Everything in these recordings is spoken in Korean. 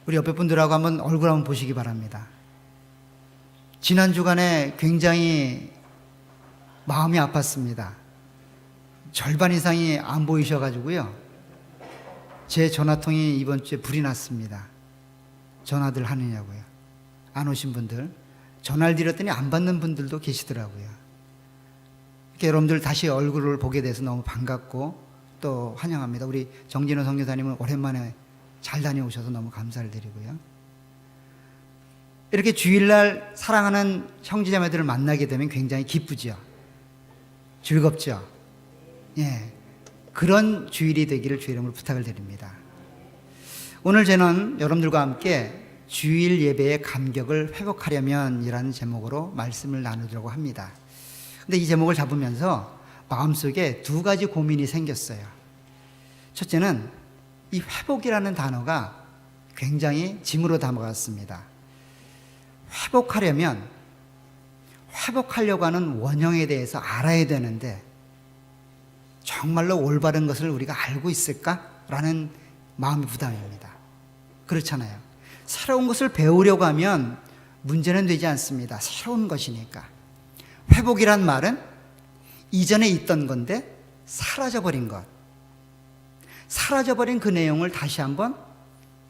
우리 옆에 분들하고 한번 얼굴 한번 보시기 바랍니다. 지난 주간에 굉장히 마음이 아팠습니다. 절반 이상이 안 보이셔가지고요. 제 전화통이 이번 주에 불이 났습니다. 전화들 하느냐고요. 안 오신 분들, 전화를 드렸더니 안 받는 분들도 계시더라고요. 이렇게 여러분들 다시 얼굴을 보게 돼서 너무 반갑고 또 환영합니다. 우리 정진호 선교사님은 오랜만에 잘 다녀오셔서 너무 감사를 드리고요. 이렇게 주일날 사랑하는 형제자매들을 만나게 되면 굉장히 기쁘죠. 즐겁죠. 예, 그런 주일이 되기를 주의 이름으로 부탁을 드립니다. 오늘 저는 여러분들과 함께 주일 예배의 감격을 회복하려면 이라는 제목으로 말씀을 나누려고 합니다. 근데 이 제목을 잡으면서 마음속에 두 가지 고민이 생겼어요. 첫째는 이 회복이라는 단어가 굉장히 짐으로 담아갔습니다. 회복하려고 하는 원형에 대해서 알아야 되는데 정말로 올바른 것을 우리가 알고 있을까라는 마음의 부담입니다. 그렇잖아요. 새로운 것을 배우려고 하면 문제는 되지 않습니다. 새로운 것이니까. 회복이란 말은 이전에 있던 건데 사라져버린 것, 사라져버린 그 내용을 다시 한번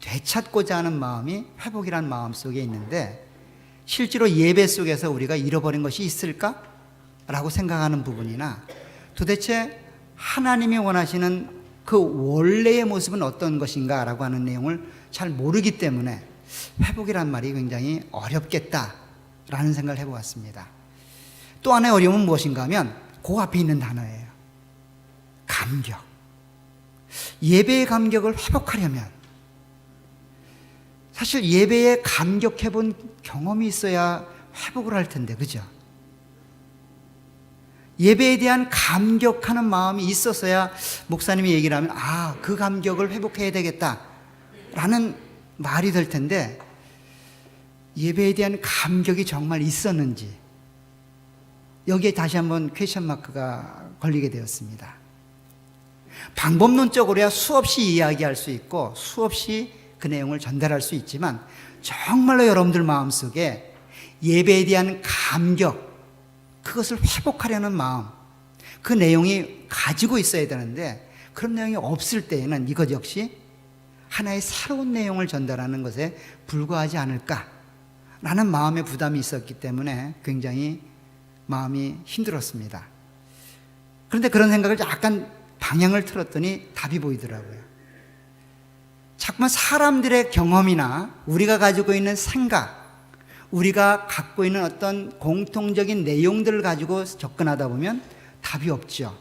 되찾고자 하는 마음이 회복이란 마음 속에 있는데, 실제로 예배 속에서 우리가 잃어버린 것이 있을까? 라고 생각하는 부분이나, 도대체 하나님이 원하시는 그 원래의 모습은 어떤 것인가 라고 하는 내용을 잘 모르기 때문에 회복이란 말이 굉장히 어렵겠다라는 생각을 해보았습니다. 또 하나의 어려움은 무엇인가 하면 그 앞에 있는 단어예요. 감격. 예배의 감격을 회복하려면 사실 예배에 감격해 본 경험이 있어야 회복을 할 텐데, 그죠? 예배에 대한 감격하는 마음이 있었어야 목사님이 얘기를 하면 그 감격을 회복해야 되겠다라는 말이 될 텐데, 예배에 대한 감격이 정말 있었는지 여기에 다시 한번 퀘스천 마크가 걸리게 되었습니다. 방법론적으로야 수없이 이야기할 수 있고 수없이 그 내용을 전달할 수 있지만, 정말로 여러분들 마음속에 예배에 대한 감격, 그것을 회복하려는 마음, 그 내용이 가지고 있어야 되는데 그런 내용이 없을 때에는 이것 역시 하나의 새로운 내용을 전달하는 것에 불과하지 않을까라는 마음의 부담이 있었기 때문에 굉장히 마음이 힘들었습니다. 그런데 그런 생각을 약간 방향을 틀었더니 답이 보이더라고요. 자꾸만 사람들의 경험이나 우리가 가지고 있는 생각, 우리가 갖고 있는 어떤 공통적인 내용들을 가지고 접근하다 보면 답이 없죠.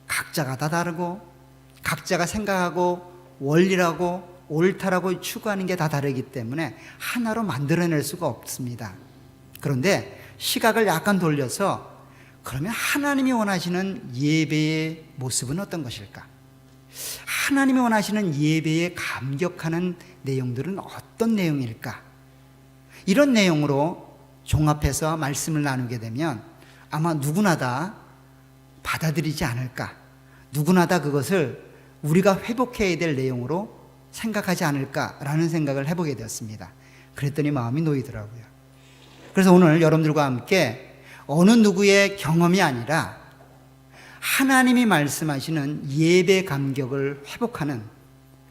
각자가 다 다르고 각자가 생각하고 원리라고 옳다라고 추구하는 게 다 다르기 때문에 하나로 만들어낼 수가 없습니다. 그런데 시각을 약간 돌려서, 그러면 하나님이 원하시는 예배의 모습은 어떤 것일까? 하나님이 원하시는 예배에 감격하는 내용들은 어떤 내용일까? 이런 내용으로 종합해서 말씀을 나누게 되면 아마 누구나 다 받아들이지 않을까, 누구나 다 그것을 우리가 회복해야 될 내용으로 생각하지 않을까라는 생각을 해보게 되었습니다. 그랬더니 마음이 놓이더라고요. 그래서 오늘 여러분들과 함께 어느 누구의 경험이 아니라 하나님이 말씀하시는 예배 감격을 회복하는,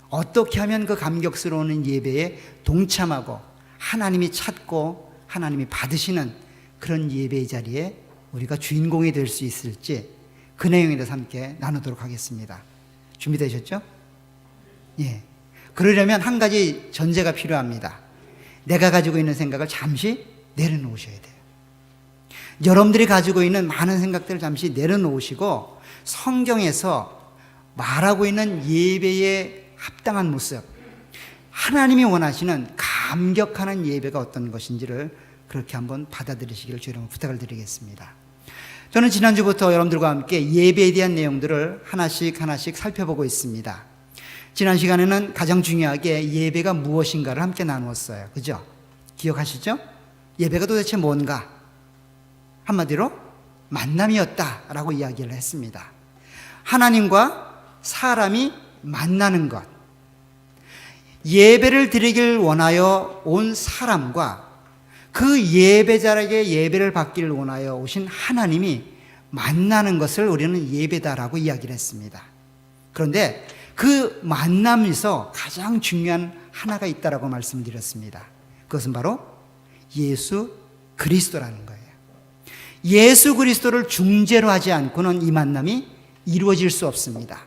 어떻게 하면 그 감격스러운 예배에 동참하고 하나님이 찾고 하나님이 받으시는 그런 예배의 자리에 우리가 주인공이 될 수 있을지, 그 내용에 대해서 함께 나누도록 하겠습니다. 준비되셨죠? 예. 그러려면 한 가지 전제가 필요합니다. 내가 가지고 있는 생각을 잠시 내려놓으셔야 돼요. 여러분들이 가지고 있는 많은 생각들을 잠시 내려놓으시고 성경에서 말하고 있는 예배의 합당한 모습, 하나님이 원하시는 감격하는 예배가 어떤 것인지를 그렇게 한번 받아들이시기를 주님으로 부탁을 드리겠습니다. 저는 지난주부터 여러분들과 함께 예배에 대한 내용들을 하나씩 살펴보고 있습니다. 지난 시간에는 가장 중요하게 예배가 무엇인가를 함께 나누었어요. 그죠? 기억하시죠? 예배가 도대체 뭔가? 한마디로 만남이었다라고 이야기를 했습니다. 하나님과 사람이 만나는 것. 예배를 드리길 원하여 온 사람과 그 예배자에게 예배를 받기를 원하여 오신 하나님이 만나는 것을 우리는 예배다라고 이야기를 했습니다. 그런데 그 만남에서 가장 중요한 하나가 있다라고 말씀드렸습니다. 그것은 바로 예수 그리스도라는 거예요. 예수 그리스도를 중재로 하지 않고는 이 만남이 이루어질 수 없습니다.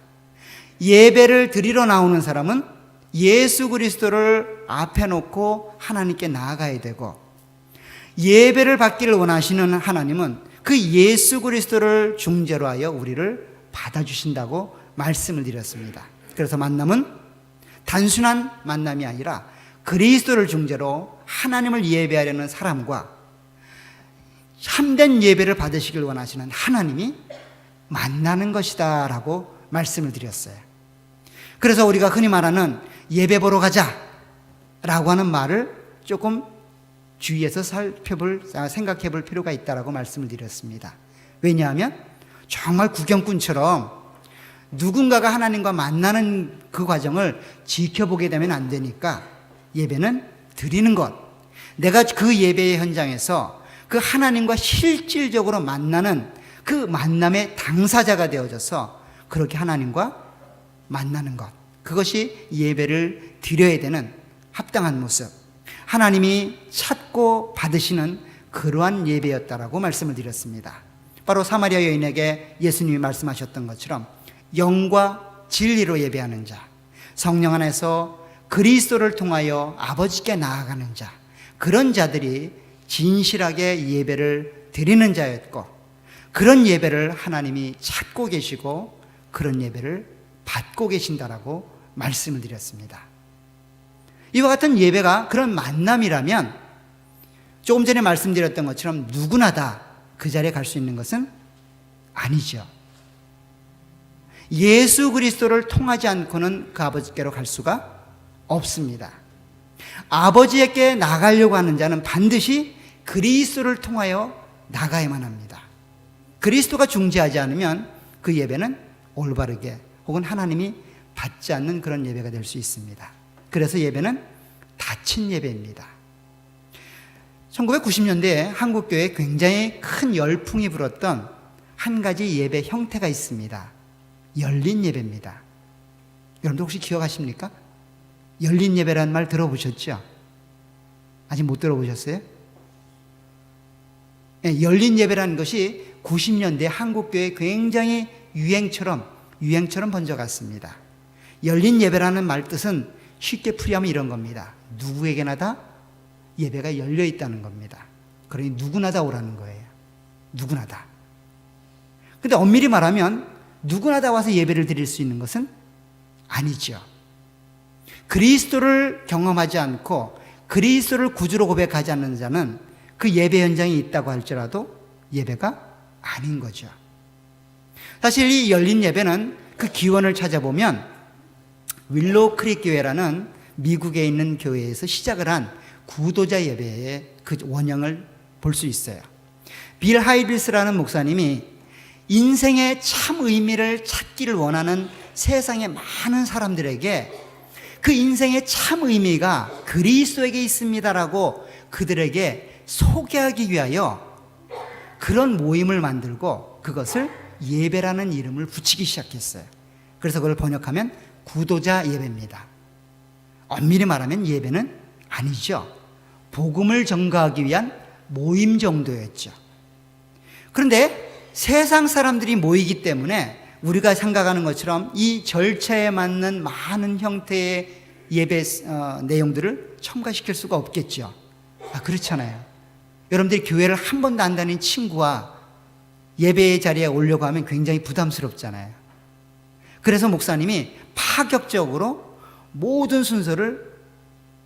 예배를 드리러 나오는 사람은 예수 그리스도를 앞에 놓고 하나님께 나아가야 되고, 예배를 받기를 원하시는 하나님은 그 예수 그리스도를 중재로 하여 우리를 받아주신다고 말씀을 드렸습니다. 그래서 만남은 단순한 만남이 아니라 그리스도를 중재로 하나님을 예배하려는 사람과 참된 예배를 받으시길 원하시는 하나님이 만나는 것이다 라고 말씀을 드렸어요. 그래서 우리가 흔히 말하는 예배 보러 가자 라고 하는 말을 조금 주의해서 생각해 볼 필요가 있다라고 말씀을 드렸습니다. 왜냐하면 정말 구경꾼처럼 누군가가 하나님과 만나는 그 과정을 지켜보게 되면 안 되니까 예배는 드리는 것, 내가 그 예배의 현장에서 그 하나님과 실질적으로 만나는 그 만남의 당사자가 되어져서 그렇게 하나님과 만나는 것, 그것이 예배를 드려야 되는 합당한 모습, 하나님이 찾고 받으시는 그러한 예배였다라고 말씀을 드렸습니다. 바로 사마리아 여인에게 예수님이 말씀하셨던 것처럼 영과 진리로 예배하는 자, 성령 안에서 그리스도를 통하여 아버지께 나아가는 자, 그런 자들이 진실하게 예배를 드리는 자였고, 그런 예배를 하나님이 찾고 계시고 그런 예배를 받고 계신다라고 말씀을 드렸습니다. 이와 같은 예배가 그런 만남이라면 조금 전에 말씀드렸던 것처럼 누구나 다 그 자리에 갈 수 있는 것은 아니죠. 예수 그리스도를 통하지 않고는 그 아버지께로 갈 수가 없습니다. 아버지에게 나가려고 하는 자는 반드시 그리스도를 통하여 나가야만 합니다. 그리스도가 중재하지 않으면 그 예배는 올바르게 혹은 하나님이 받지 않는 그런 예배가 될 수 있습니다. 그래서 예배는 닫힌 예배입니다. 1990년대에 한국교회에 굉장히 큰 열풍이 불었던 한 가지 예배 형태가 있습니다. 열린 예배입니다. 여러분들 혹시 기억하십니까? 열린 예배라는 말 들어보셨죠? 아직 못 들어보셨어요? 네, 열린 예배라는 것이 90년대 한국교회에 굉장히 유행처럼 번져갔습니다. 열린 예배라는 말 뜻은 쉽게 풀이하면 이런 겁니다. 누구에게나 다 예배가 열려 있다는 겁니다. 그러니 누구나 다 오라는 거예요. 누구나 다. 근데 엄밀히 말하면 누구나 다 와서 예배를 드릴 수 있는 것은 아니죠. 그리스도를 경험하지 않고 그리스도를 구주로 고백하지 않는 자는 그 예배 현장에 있다고 할지라도 예배가 아닌 거죠. 사실 이 열린 예배는 그 기원을 찾아보면 윌로우 크릭 교회라는 미국에 있는 교회에서 시작을 한 구도자 예배의 그 원형을 볼 수 있어요. 빌 하이빌스라는 목사님이 인생의 참 의미를 찾기를 원하는 세상의 많은 사람들에게 그 인생의 참 의미가 그리스도에게 있습니다라고 그들에게 소개하기 위하여 그런 모임을 만들고 그것을 예배라는 이름을 붙이기 시작했어요. 그래서 그걸 번역하면 구도자 예배입니다. 엄밀히 말하면 예배는 아니죠. 복음을 전가하기 위한 모임 정도였죠. 그런데 세상 사람들이 모이기 때문에 우리가 생각하는 것처럼 이 절차에 맞는 많은 형태의 예배 내용들을 첨가시킬 수가 없겠죠. 그렇잖아요. 여러분들이 교회를 한 번도 안 다닌 친구와 예배의 자리에 오려고 하면 굉장히 부담스럽잖아요. 그래서 목사님이 파격적으로 모든 순서를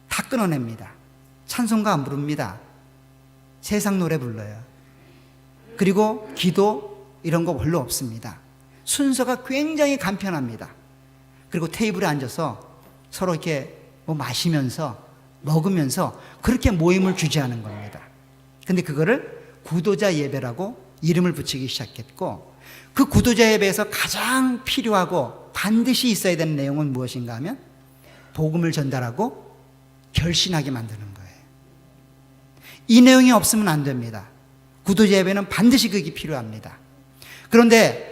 다 끊어냅니다. 찬송가 안 부릅니다. 세상 노래 불러요. 그리고 기도 이런 거 별로 없습니다. 순서가 굉장히 간편합니다. 그리고 테이블에 앉아서 서로 이렇게 뭐 마시면서 먹으면서 그렇게 모임을 주재하는 겁니다. 근데 그거를 구도자 예배라고 이름을 붙이기 시작했고, 그 구도자 예배에서 가장 필요하고 반드시 있어야 되는 내용은 무엇인가 하면 복음을 전달하고 결신하게 만드는 거예요. 이 내용이 없으면 안 됩니다. 구도자 예배는 반드시 그게 필요합니다. 그런데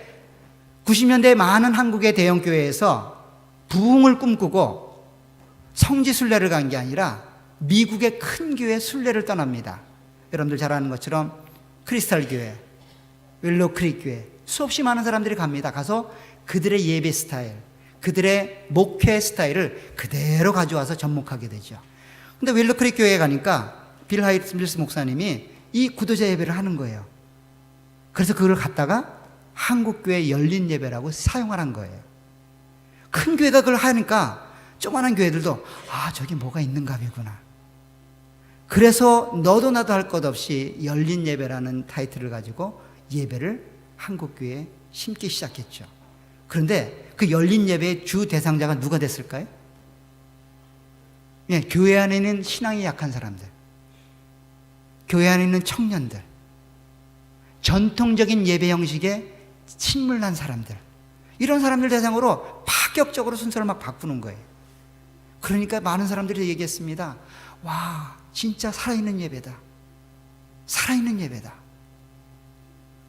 90년대 많은 한국의 대형교회에서 부흥을 꿈꾸고 성지 순례를 간 게 아니라 미국의 큰 교회 순례를 떠납니다. 여러분들 잘 아는 것처럼 크리스탈 교회, 윌로우 크릭 교회, 수없이 많은 사람들이 갑니다. 가서 그들의 예배 스타일, 그들의 목회 스타일을 그대로 가져와서 접목하게 되죠. 근데 윌로우 크릭 교회에 가니까 빌 하이밀스 목사님이 이 구도자 예배를 하는 거예요. 그래서 그걸 갖다가 한국교회 열린 예배라고 사용하는 거예요. 큰 교회가 그걸 하니까 조그마한 교회들도 저기 뭐가 있는가 보구나. 그래서 너도 나도 할 것 없이 열린 예배라는 타이틀을 가지고 예배를 한국교회에 심기 시작했죠. 그런데 그 열린 예배의 주 대상자가 누가 됐을까요? 예, 교회 안에 있는 신앙이 약한 사람들, 교회 안에 있는 청년들, 전통적인 예배 형식에 침몰한 사람들, 이런 사람들 대상으로 파격적으로 순서를 막 바꾸는 거예요. 그러니까 많은 사람들이 얘기했습니다. 와, 진짜 살아있는 예배다. 살아있는 예배다.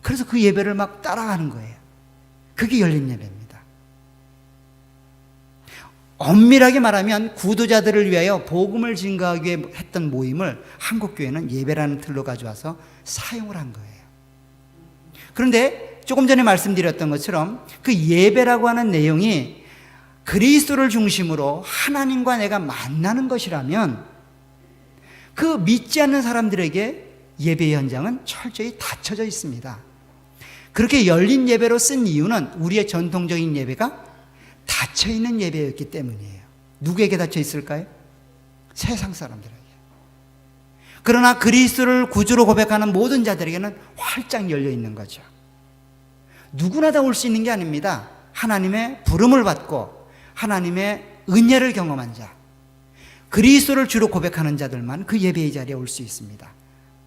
그래서 그 예배를 막 따라가는 거예요. 그게 열린 예배입니다. 엄밀하게 말하면 구도자들을 위하여 복음을 증거하기 위해 했던 모임을 한국교회는 예배라는 틀로 가져와서 사용을 한 거예요. 그런데 조금 전에 말씀드렸던 것처럼 그 예배라고 하는 내용이 그리스도를 중심으로 하나님과 내가 만나는 것이라면 그 믿지 않는 사람들에게 예배 현장은 철저히 닫혀져 있습니다. 그렇게 열린 예배로 쓴 이유는 우리의 전통적인 예배가 닫혀있는 예배였기 때문이에요. 누구에게 닫혀 있을까요? 세상 사람들에게. 그러나 그리스도를 구주로 고백하는 모든 자들에게는 활짝 열려 있는 거죠. 누구나 다 올 수 있는 게 아닙니다. 하나님의 부름을 받고 하나님의 은혜를 경험한 자, 그리스도를 주로 고백하는 자들만 그 예배의 자리에 올 수 있습니다.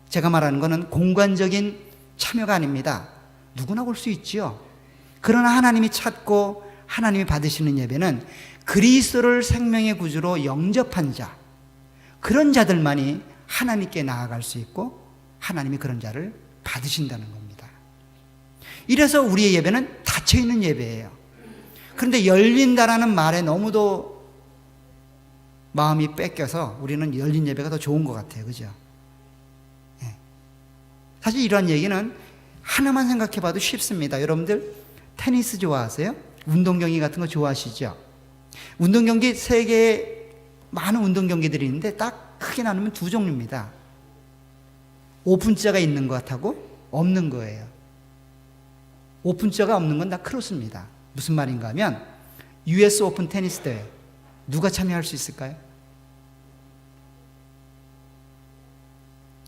제가 말하는 것은 공간적인 참여가 아닙니다. 누구나 올 수 있지요. 그러나 하나님이 찾고 하나님이 받으시는 예배는 그리스도를 생명의 구주로 영접한 자, 그런 자들만이 하나님께 나아갈 수 있고 하나님이 그런 자를 받으신다는 겁니다. 이래서 우리의 예배는 닫혀있는 예배예요. 그런데 열린다라는 말에 너무도 마음이 뺏겨서 우리는 열린 예배가 더 좋은 것 같아요. 그죠? 네. 사실 이런 얘기는 하나만 생각해 봐도 쉽습니다. 여러분들 테니스 좋아하세요? 운동 경기 같은 거 좋아하시죠? 운동 경기 세계에 많은 운동 경기들이 있는데 딱 크게 나누면 두 종류입니다. 오픈자가 있는 것하고 없는 거예요. 오픈자가 없는 건 다 크로스입니다. 무슨 말인가 하면 US 오픈 테니스 대회 누가 참여할 수 있을까요?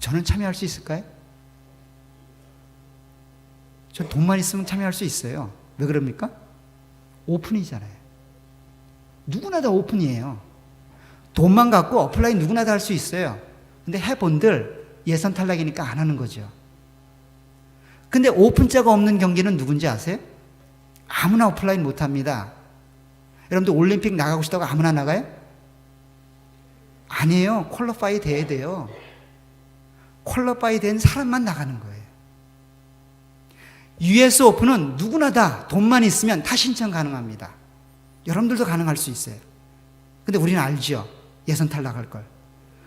저는 참여할 수 있을까요? 저 돈만 있으면 참여할 수 있어요. 왜 그럽니까? 오픈이잖아요. 누구나 다 오픈이에요. 돈만 갖고 오프라인 누구나 다 할 수 있어요. 근데 해본들 예선 탈락이니까 안 하는 거죠. 근데 오픈자가 없는 경기는 누군지 아세요? 아무나 오프라인 못 합니다. 여러분들 올림픽 나가고 싶다고 아무나 나가요? 아니에요. 퀄리파이 돼야 돼요. 퀄리파이 된 사람만 나가는 거예요. US 오픈은 누구나 다 돈만 있으면 다 신청 가능합니다. 여러분들도 가능할 수 있어요. 근데 우리는 알죠. 예선 탈락할 걸.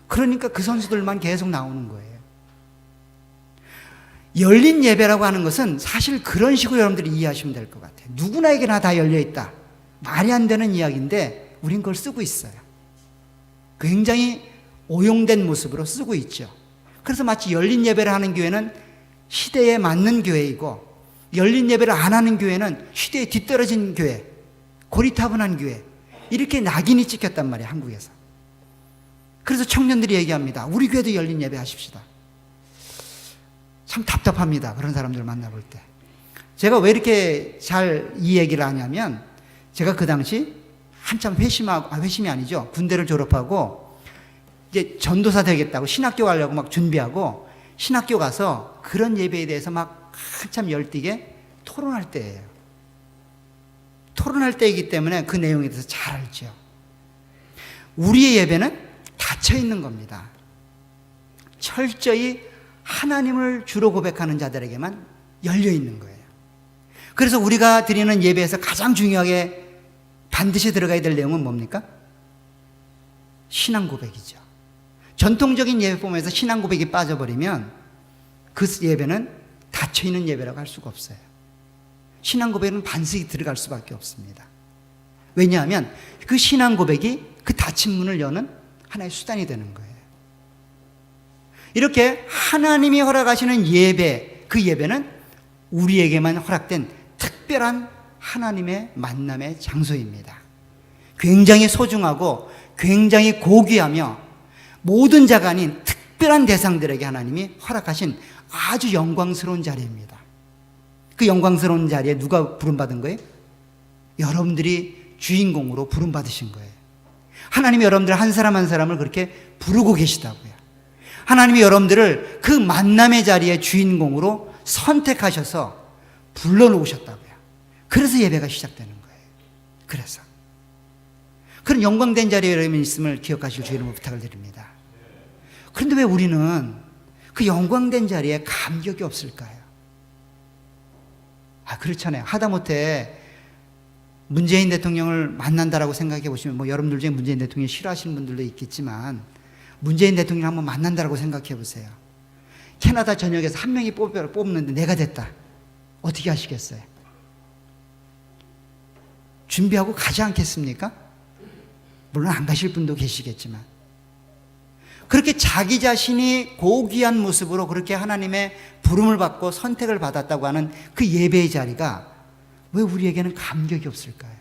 그러니까 그 선수들만 계속 나오는 거예요. 열린 예배라고 하는 것은 사실 그런 식으로 여러분들이 이해하시면 될 것 같아요. 누구나에게나 다 열려있다. 말이 안 되는 이야기인데 우린 그걸 쓰고 있어요. 굉장히 오용된 모습으로 쓰고 있죠. 그래서 마치 열린 예배를 하는 교회는 시대에 맞는 교회이고 열린 예배를 안 하는 교회는 시대에 뒤떨어진 교회, 고리타분한 교회, 이렇게 낙인이 찍혔단 말이에요. 한국에서. 그래서 청년들이 얘기합니다. 우리 교회도 열린 예배 하십시다. 참 답답합니다. 그런 사람들 만나볼 때. 제가 왜 이렇게 잘 이 얘기를 하냐면 제가 그 당시 한참 회심이 아니죠. 군대를 졸업하고 이제 전도사 되겠다고 신학교 가려고 막 준비하고 신학교 가서 그런 예배에 대해서 막 한참 열띠게 토론할 때예요. 토론할 때이기 때문에 그 내용에 대해서 잘 알죠. 우리의 예배는 닫혀 있는 겁니다. 철저히 하나님을 주로 고백하는 자들에게만 열려 있는 거예요. 그래서 우리가 드리는 예배에서 가장 중요하게 반드시 들어가야 될 내용은 뭡니까? 신앙 고백이죠. 전통적인 예배 폼에서 신앙 고백이 빠져버리면 그 예배는 닫혀있는 예배라고 할 수가 없어요. 신앙 고백은 반드시 들어갈 수밖에 없습니다. 왜냐하면 그 신앙 고백이 그 닫힌 문을 여는 하나의 수단이 되는 거예요. 이렇게 하나님이 허락하시는 예배, 그 예배는 우리에게만 허락된 특별한 하나님의 만남의 장소입니다. 굉장히 소중하고 굉장히 고귀하며 모든 자가 아닌 특별한 대상들에게 하나님이 허락하신 아주 영광스러운 자리입니다. 그 영광스러운 자리에 누가 부름받은 거예요? 여러분들이 주인공으로 부름받으신 거예요. 하나님이 여러분들 한 사람 한 사람을 그렇게 부르고 계시다고요. 하나님이 여러분들을 그 만남의 자리의 주인공으로 선택하셔서 불러놓으셨다고요. 그래서 예배가 시작되는 거예요. 그래서 그런 영광된 자리에 여러분이 있음을 기억하실 주 이름으로 부탁을 드립니다. 그런데 왜 우리는 그 영광된 자리에 감격이 없을까요? 그렇잖아요. 하다못해 문재인 대통령을 만난다라고 생각해 보시면, 뭐 여러분들 중에 문재인 대통령 싫어하시는 분들도 있겠지만 문재인 대통령을 한번 만난다라고 생각해 보세요. 캐나다 전역에서 한 명이 뽑는데 내가 됐다. 어떻게 하시겠어요? 준비하고 가지 않겠습니까? 물론 안 가실 분도 계시겠지만, 그렇게 자기 자신이 고귀한 모습으로 그렇게 하나님의 부름을 받고 선택을 받았다고 하는 그 예배의 자리가 왜 우리에게는 감격이 없을까요?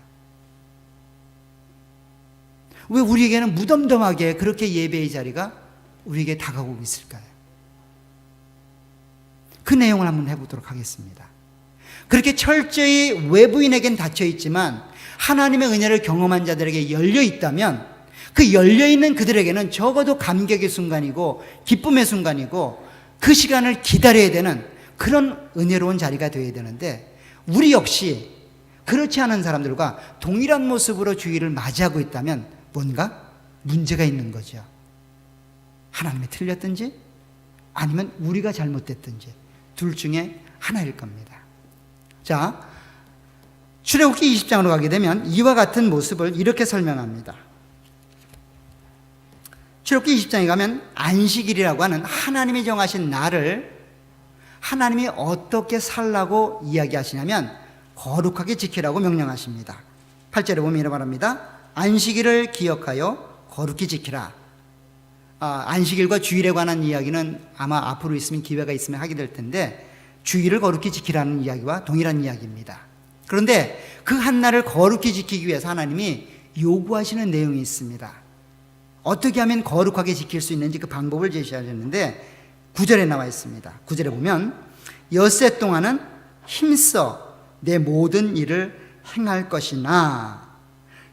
왜 우리에게는 무덤덤하게 그렇게 예배의 자리가 우리에게 다가오고 있을까요? 그 내용을 한번 해보도록 하겠습니다. 그렇게 철저히 외부인에겐 닫혀 있지만 하나님의 은혜를 경험한 자들에게 열려 있다면, 그 열려있는 그들에게는 적어도 감격의 순간이고 기쁨의 순간이고 그 시간을 기다려야 되는 그런 은혜로운 자리가 되어야 되는데, 우리 역시 그렇지 않은 사람들과 동일한 모습으로 주일을 맞이하고 있다면 뭔가 문제가 있는 거죠. 하나님이 틀렸든지 아니면 우리가 잘못됐든지 둘 중에 하나일 겁니다. 자, 출애굽기 20장으로 가게 되면 이와 같은 모습을 이렇게 설명합니다. 출애굽기 20장에 가면 안식일이라고 하는 하나님이 정하신 날을 하나님이 어떻게 살라고 이야기하시냐면 거룩하게 지키라고 명령하십니다. 8절에 보면 이렇게 말합니다. 안식일을 기억하여 거룩히 지키라. 안식일과 주일에 관한 이야기는 아마 앞으로 있으면 기회가 있으면 하게 될 텐데, 주일을 거룩히 지키라는 이야기와 동일한 이야기입니다. 그런데 그 한 날을 거룩히 지키기 위해서 하나님이 요구하시는 내용이 있습니다. 어떻게 하면 거룩하게 지킬 수 있는지 그 방법을 제시하셨는데 9절에 나와 있습니다. 9절에 보면 엿새 동안은 힘써 내 모든 일을 행할 것이나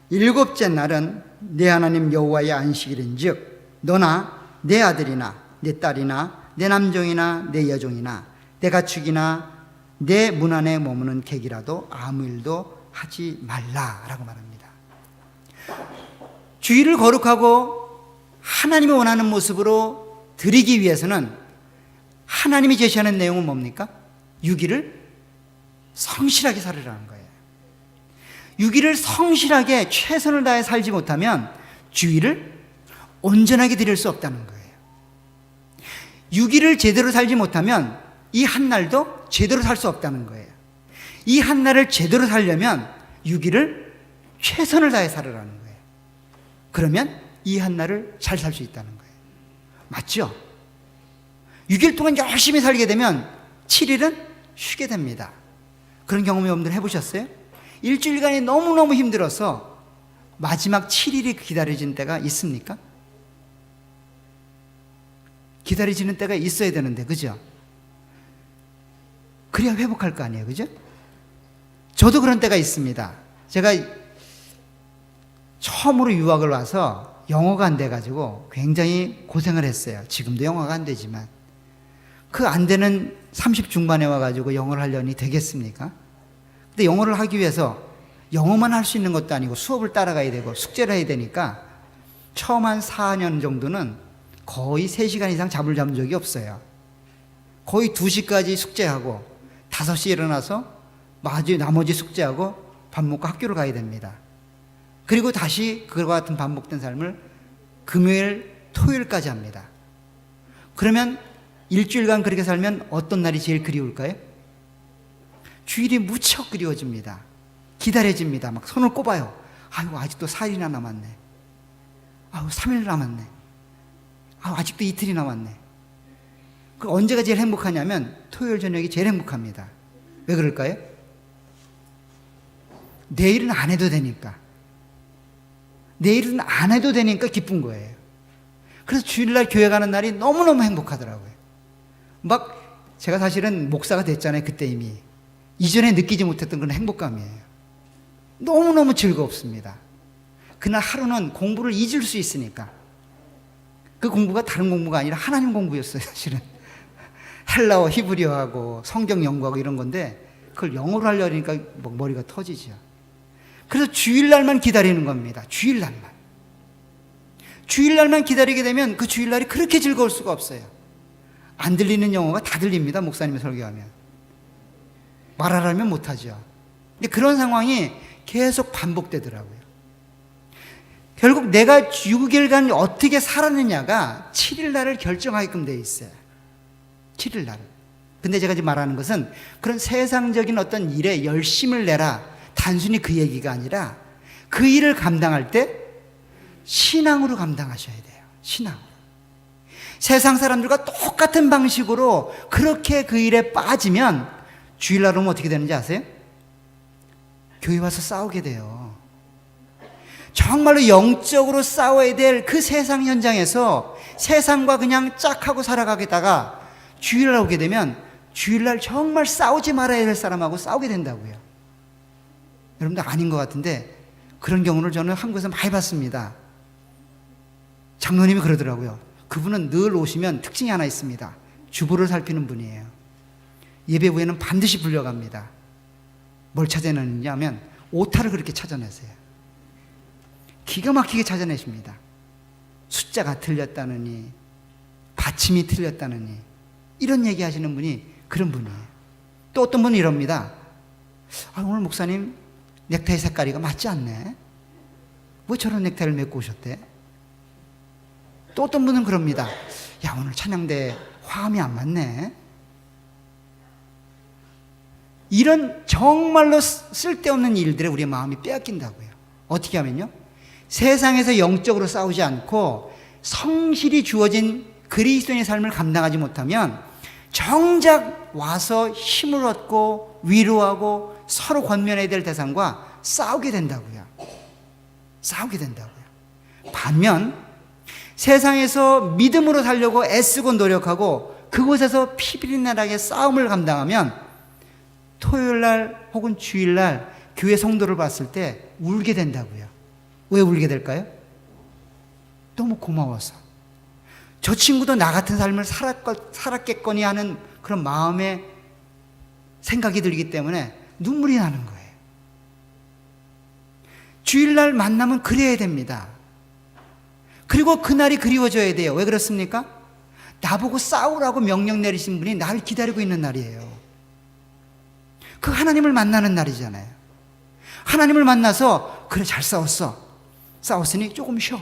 일곱째 날은 내 하나님 여호와의 안식일인즉 너나 내 아들이나 내 딸이나 내 남종이나 내 여종이나 내 가축이나 내 문 안에 머무는 객이라도 아무 일도 하지 말라라고 말합니다. 주일을 거룩하고 하나님이 원하는 모습으로 드리기 위해서는 하나님이 제시하는 내용은 뭡니까? 6일을 성실하게 살으라는 거예요. 6일을 성실하게 최선을 다해 살지 못하면 주일을 온전하게 드릴 수 없다는 거예요. 6일을 제대로 살지 못하면 이 한 날도 제대로 살 수 없다는 거예요. 이 한 날을 제대로 살려면 6일을 최선을 다해 살으라는 거예요. 그러면 이 한 날을 잘 살 수 있다는 거예요. 맞죠? 6일 동안 열심히 살게 되면 7일은 쉬게 됩니다. 그런 경험 여러분들 해보셨어요? 일주일간이 너무너무 힘들어서 마지막 7일이 기다려지는 때가 있습니까? 기다려지는 때가 있어야 되는데, 그죠? 그래야 회복할 거 아니에요, 그죠? 저도 그런 때가 있습니다. 제가 처음으로 유학을 와서 영어가 안 돼가지고 굉장히 고생을 했어요. 지금도 영어가 안 되지만. 그 안 되는 30 중반에 와가지고 영어를 하려니 되겠습니까? 근데 영어를 하기 위해서 영어만 할 수 있는 것도 아니고 수업을 따라가야 되고 숙제를 해야 되니까 처음 한 4년 정도는 거의 3시간 이상 잠을 잡은 적이 없어요. 거의 2시까지 숙제하고 5시에 일어나서 나머지 숙제하고 밥 먹고 학교를 가야 됩니다. 그리고 다시 그와 같은 반복된 삶을 금요일, 토요일까지 합니다. 그러면 일주일간 그렇게 살면 어떤 날이 제일 그리울까요? 주일이 무척 그리워집니다. 기다려집니다. 막 손을 꼽아요. 아이고, 아직도 4일이나 남았네. 아이고, 3일 남았네. 아이고, 아직도 이틀이 남았네. 그 언제가 제일 행복하냐면 토요일 저녁이 제일 행복합니다. 왜 그럴까요? 내일은 안 해도 되니까. 내일은 안 해도 되니까 기쁜 거예요. 그래서 주일날 교회 가는 날이 너무너무 행복하더라고요. 막 제가 사실은 목사가 됐잖아요. 그때 이미. 이전에 느끼지 못했던 그런 행복감이에요. 너무너무 즐겁습니다. 그날 하루는 공부를 잊을 수 있으니까. 그 공부가 다른 공부가 아니라 하나님 공부였어요. 사실은 헬라어, 히브리어하고 성경 연구하고 이런 건데 그걸 영어로 하려니까 머리가 터지죠. 그래서 주일날만 기다리는 겁니다. 주일날만 기다리게 되면 그 주일날이 그렇게 즐거울 수가 없어요. 안 들리는 영어가 다 들립니다. 목사님이 설교하면. 말하라면 못하죠. 근데 그런 상황이 계속 반복되더라고요. 결국 내가 6일간 어떻게 살았느냐가 7일날을 결정하게끔 되어 있어요. 7일날. 근데 제가 지금 말하는 것은 그런 세상적인 어떤 일에 열심을 내라, 단순히 그 얘기가 아니라 그 일을 감당할 때 신앙으로 감당하셔야 돼요. 신앙으로. 세상 사람들과 똑같은 방식으로 그렇게 그 일에 빠지면 주일날 오면 어떻게 되는지 아세요? 교회 와서 싸우게 돼요. 정말로 영적으로 싸워야 될 그 세상 현장에서 세상과 그냥 짝하고 살아가겠다가 주일날 오게 되면 주일날 정말 싸우지 말아야 될 사람하고 싸우게 된다고요. 여러분들 아닌 것 같은데 그런 경우를 저는 한국에서 많이 봤습니다. 장로님이 그러더라고요. 그분은 늘 오시면 특징이 하나 있습니다. 주보를 살피는 분이에요. 예배 후에는 반드시 불려갑니다. 뭘 찾아내느냐 하면 오타를 그렇게 찾아내세요. 기가 막히게 찾아내십니다. 숫자가 틀렸다느니 받침이 틀렸다느니 이런 얘기 하시는 분이 그런 분이에요. 또 어떤 분은 이럽니다. 오늘 목사님 넥타이 색깔이가 맞지 않네. 왜 저런 넥타이를 메고 오셨대? 또 어떤 분은 그럽니다. 야, 오늘 찬양대 화음이 안 맞네. 이런 정말로 쓸데없는 일들에 우리의 마음이 빼앗긴다고요. 어떻게 하면요? 세상에서 영적으로 싸우지 않고 성실히 주어진 그리스도인의 삶을 감당하지 못하면 정작 와서 힘을 얻고 위로하고 서로 권면해야 될 대상과 싸우게 된다고요. 싸우게 된다고요. 반면 세상에서 믿음으로 살려고 애쓰고 노력하고 그곳에서 피비린내나게 싸움을 감당하면 토요일날 혹은 주일날 교회 성도를 봤을 때 울게 된다고요. 왜 울게 될까요? 너무 고마워서. 저 친구도 나 같은 삶을 살았겠거니 하는 그런 마음의 생각이 들기 때문에 눈물이 나는 거예요. 주일날 만나면 그래야 됩니다. 그리고 그날이 그리워져야 돼요. 왜 그렇습니까? 나보고 싸우라고 명령 내리신 분이 나를 기다리고 있는 날이에요. 그 하나님을 만나는 날이잖아요. 하나님을 만나서 그래 잘 싸웠어. 싸웠으니 조금 쉬어.